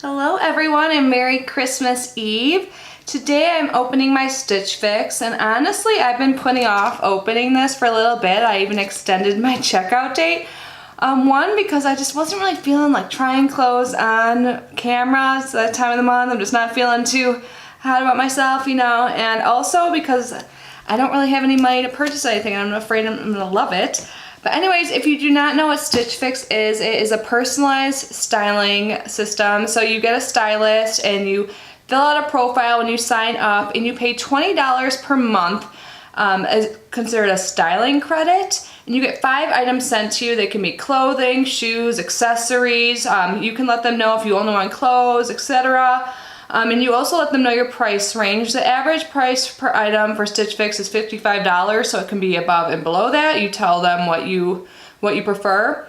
Hello everyone and Merry Christmas Eve. Today I'm opening my Stitch Fix, and honestly I've been putting off opening this for a little bit. I even extended my checkout date. One, because I just wasn't really feeling like trying clothes on camera. It's that time of the month. I'm just not feeling too hot about myself, you know, and also because I don't really have any money to purchase anything and I'm afraid I'm gonna love it. But anyways, if you do not know what Stitch Fix is, it is a personalized styling system. So you get a stylist and you fill out a profile when you sign up, and you pay $20 per month as considered a styling credit. And you get 5 items sent to you. They can be clothing, shoes, accessories. You can let them know if you only want clothes, etc. And you also let them know your price range. The average price per item for Stitch Fix is $55, so it can be above and below that. You tell them what you prefer.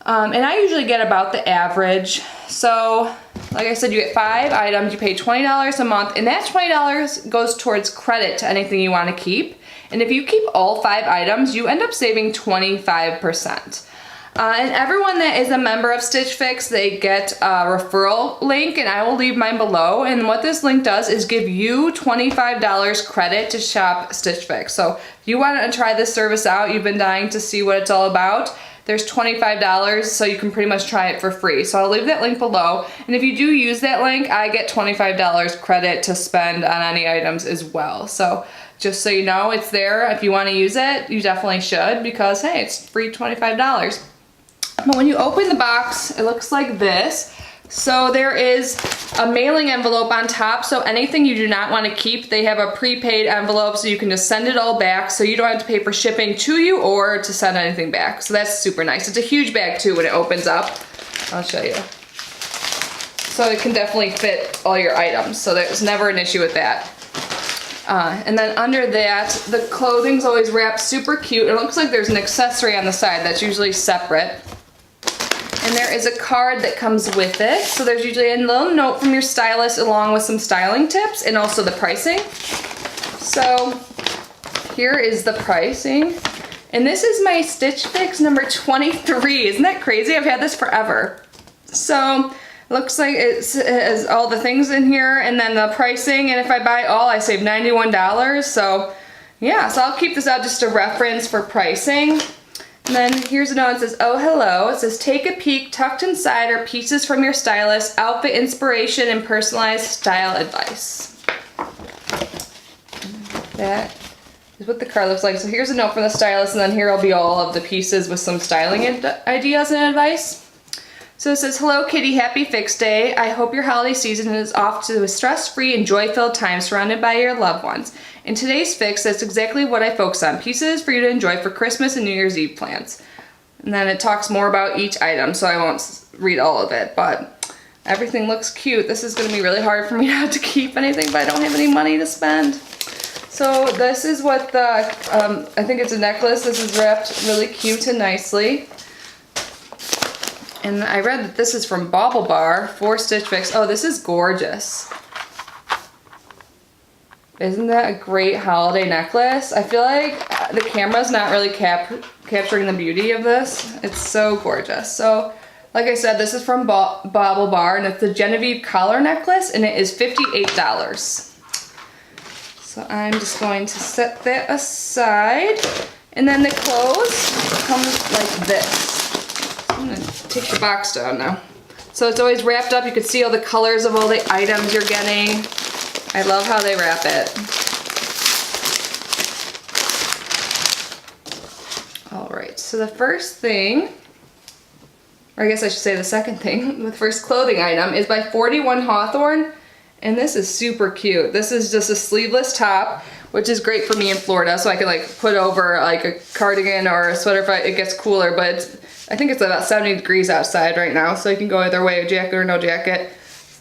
And I usually get about the average. So, like I said, you get 5 items, you pay $20 a month, and that $20 goes towards credit to anything you want to keep. And if you keep all 5 items, you end up saving 25%. And everyone that is a member of Stitch Fix, they get a referral link, and I will leave mine below. And what this link does is give you $25 credit to shop Stitch Fix. So if you want to try this service out, you've been dying to see what it's all about, there's $25, so you can pretty much try it for free. So I'll leave that link below. And if you do use that link, I get $25 credit to spend on any items as well. So just so you know, it's there. If you want to use it, you definitely should, because hey, it's free $25. But when you open the box, it looks like this. So there is a mailing envelope on top, so anything you do not want to keep, they have a prepaid envelope, so you can just send it all back, so you don't have to pay for shipping to you or to send anything back. So that's super nice. It's a huge bag too when it opens up. I'll show you. So it can definitely fit all your items, so there's never an issue with that. And then under that, the clothing's always wrapped super cute. It looks like there's an accessory on the side that's usually separate. And there is a card that comes with it. So there's usually a little note from your stylist along with some styling tips and also the pricing. So here is the pricing. And this is my Stitch Fix number 23. Isn't that crazy? I've had this forever. So looks like it has all the things in here and then the pricing. And if I buy all, I save $91. So yeah, so I'll keep this out just a reference for pricing. And then here's a note that says, oh hello. It says, take a peek, tucked inside are pieces from your stylist, outfit inspiration, and personalized style advice. That is what the card looks like. So here's a note from the stylist, and then here will be all of the pieces with some styling ideas and advice. So it says, hello Kitty, happy Fix Day. I hope your holiday season is off to a stress-free and joy-filled time surrounded by your loved ones. In today's fix, that's exactly what I focus on. Pieces for you to enjoy for Christmas and New Year's Eve plans. And then it talks more about each item, so I won't read all of it, but everything looks cute. This is gonna be really hard for me not to keep anything, but I don't have any money to spend. So this is what the, I think it's a necklace. This is wrapped really cute and nicely. And I read that this is from Bauble Bar for Stitch Fix. Oh, this is gorgeous. Isn't that a great holiday necklace? I feel like the camera's not really capturing the beauty of this. It's so gorgeous. So, like I said, this is from Bauble Bar, and it's the Genevieve collar necklace, and it is $58. So I'm just going to set that aside. And then the clothes come like this. I'm gonna take the box down now. So it's always wrapped up. You can see all the colors of all the items you're getting. I love how they wrap it. All right, so the first thing, or I guess I should say the second thing, the first clothing item is by 41 Hawthorne, and this is super cute. This is just a sleeveless top, which is great for me in Florida, so I can like put over like a cardigan or a sweater if it gets cooler, but I think it's about 70 degrees outside right now, so you can go either way, jacket or no jacket.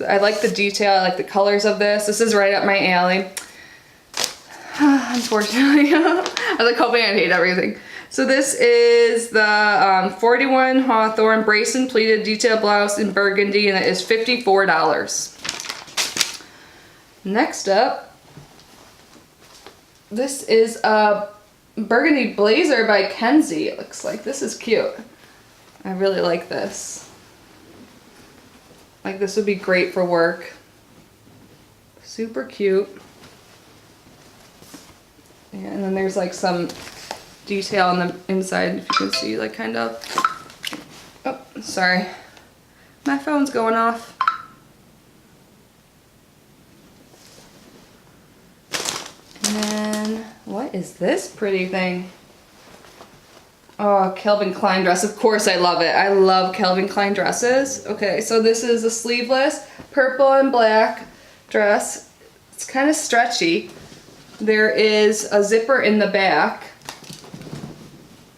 I like the detail, I like the colors of this. This is right up my alley. Unfortunately, I was like hoping I'd hate everything. So this is the 41 Hawthorne brace and pleated detail blouse in burgundy, and it is $54. Next up, this is a burgundy blazer by Kenzie, it looks like. This is cute. I really like this. Like this would be great for work. Super cute. Yeah, and then there's like some detail on the inside, if you can see, like kind of. Oh, sorry. My phone's going off. And then, what is this pretty thing? Oh, Calvin Klein dress. Of course I love it. I love Calvin Klein dresses. Okay, so this is a sleeveless purple and black dress. It's kind of stretchy. There is a zipper in the back.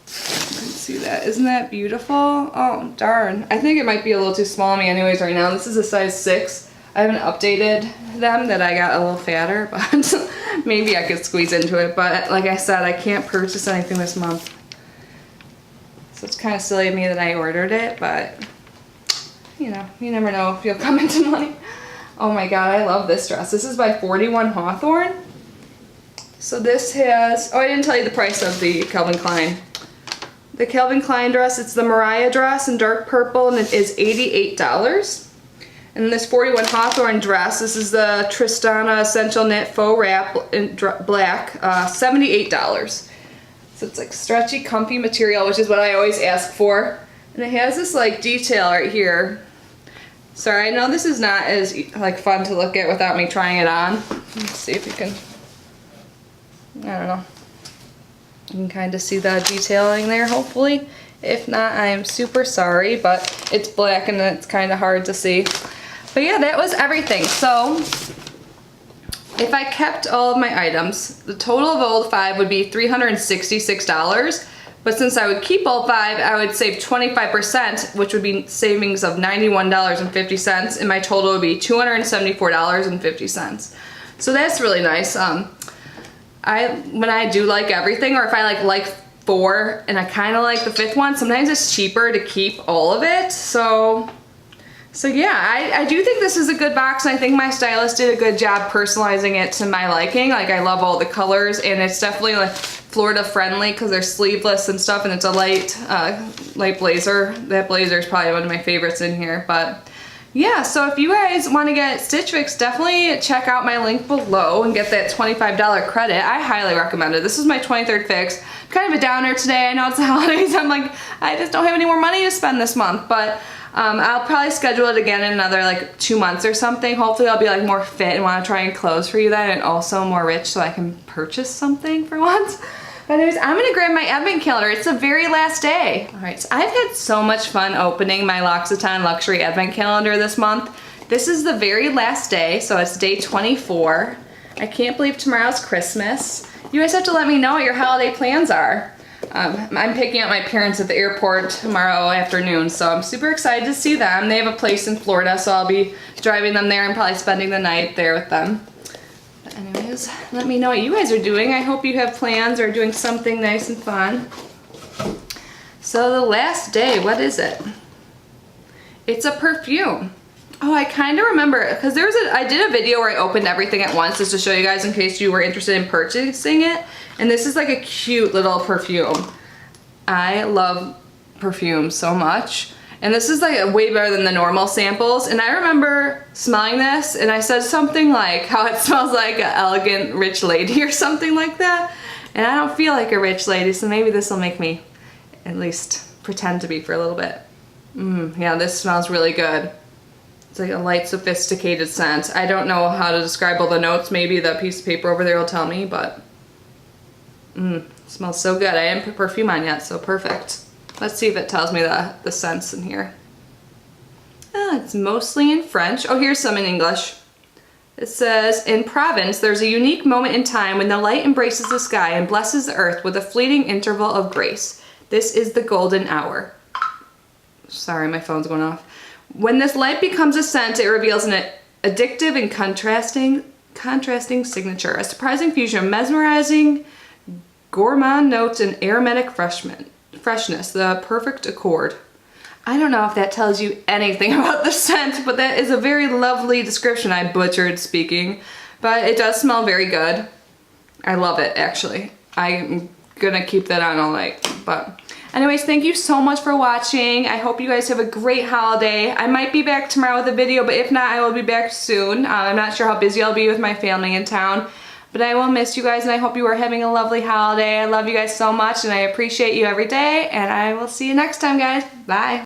Let's see that. Isn't that beautiful? Oh, darn. I think it might be a little too small on me anyways right now. This is a size 6. I haven't updated them, that I got a little fatter, but maybe I could squeeze into it. But like I said, I can't purchase anything this month. So it's kind of silly of me that I ordered it, but you know, you never know if you'll come into money. Oh my god, I love this dress. This is by 41 Hawthorne. So this has, oh, I didn't tell you the price of the Calvin Klein. The Calvin Klein dress, it's the Mariah dress in dark purple, and it is $88. And this 41 Hawthorne dress, this is the Tristana Essential Knit Faux Wrap in black, $78. So it's like stretchy, comfy material, which is what I always ask for. And it has this like detail right here. Sorry, I know this is not as like fun to look at without me trying it on. Let's see if you can, I don't know. You can kind of see the detailing there, hopefully. If not, I am super sorry, but it's black and it's kind of hard to see. But yeah, that was everything. So if I kept all of my items, the total of all 5 would be $366. But since I would keep all 5, I would save 25%, which would be savings of $91.50, and my total would be $274.50. So that's really nice. When I do like everything, or if I like 4 and I kind of like the 5th one, sometimes it's cheaper to keep all of it. So yeah, I do think this is a good box, and I think my stylist did a good job personalizing it to my liking. Like, I love all the colors, and it's definitely like Florida friendly because they're sleeveless and stuff, and it's a light blazer. That blazer is probably one of my favorites in here. But yeah, so if you guys want to get Stitch Fix, definitely check out my link below and get that $25 credit. I highly recommend it. This is my 23rd fix. Kind of a downer today. I know it's the holidays. I'm like, I just don't have any more money to spend this month, but I'll probably schedule it again in another like 2 months or something. Hopefully I'll be like more fit and want to try and clothes for you then, and also more rich so I can purchase something for once. But anyways, I'm gonna grab my advent calendar. It's the very last day. All right, so I've had so much fun opening my L'Occitane Luxury Advent Calendar this month. This is the very last day, so it's day 24. I can't believe tomorrow's Christmas. You guys have to let me know what your holiday plans are. I'm picking up my parents at the airport tomorrow afternoon, so I'm super excited to see them. They have a place in Florida, so I'll be driving them there and probably spending the night there with them. But anyways, let me know what you guys are doing. I hope you have plans or doing something nice and fun. So the last day, what is it? It's a perfume. Oh, I kind of remember, because I did a video where I opened everything at once just to show you guys in case you were interested in purchasing it. And this is like a cute little perfume. I love perfume so much. And this is like way better than the normal samples. And I remember smelling this and I said something like how it smells like an elegant rich lady or something like that. And I don't feel like a rich lady, so maybe this will make me at least pretend to be for a little bit. Yeah, this smells really good. It's like a light, sophisticated scent. I don't know how to describe all the notes. Maybe the piece of paper over there will tell me, but it smells so good. I didn't put perfume on yet, so perfect. Let's see if it tells me the scents in here. It's mostly in French. Oh, here's some in English. It says, in Provence, there's a unique moment in time when the light embraces the sky and blesses the earth with a fleeting interval of grace. This is the golden hour. Sorry, my phone's going off. When this light becomes a scent, it reveals an addictive and contrasting signature, a surprising fusion of mesmerizing gourmand notes and aromatic freshness, the perfect accord. I don't know if that tells you anything about the scent, but that is a very lovely description. I butchered speaking, but it does smell very good. I love it, actually. I'm gonna keep that on all night, but Anyways, thank you so much for watching. I hope you guys have a great holiday. I might be back tomorrow with a video, but if not, I will be back soon. I'm not sure how busy I'll be with my family in town, but I will miss you guys, and I hope you are having a lovely holiday. I love you guys so much, and I appreciate you every day, and I will see you next time, guys. Bye.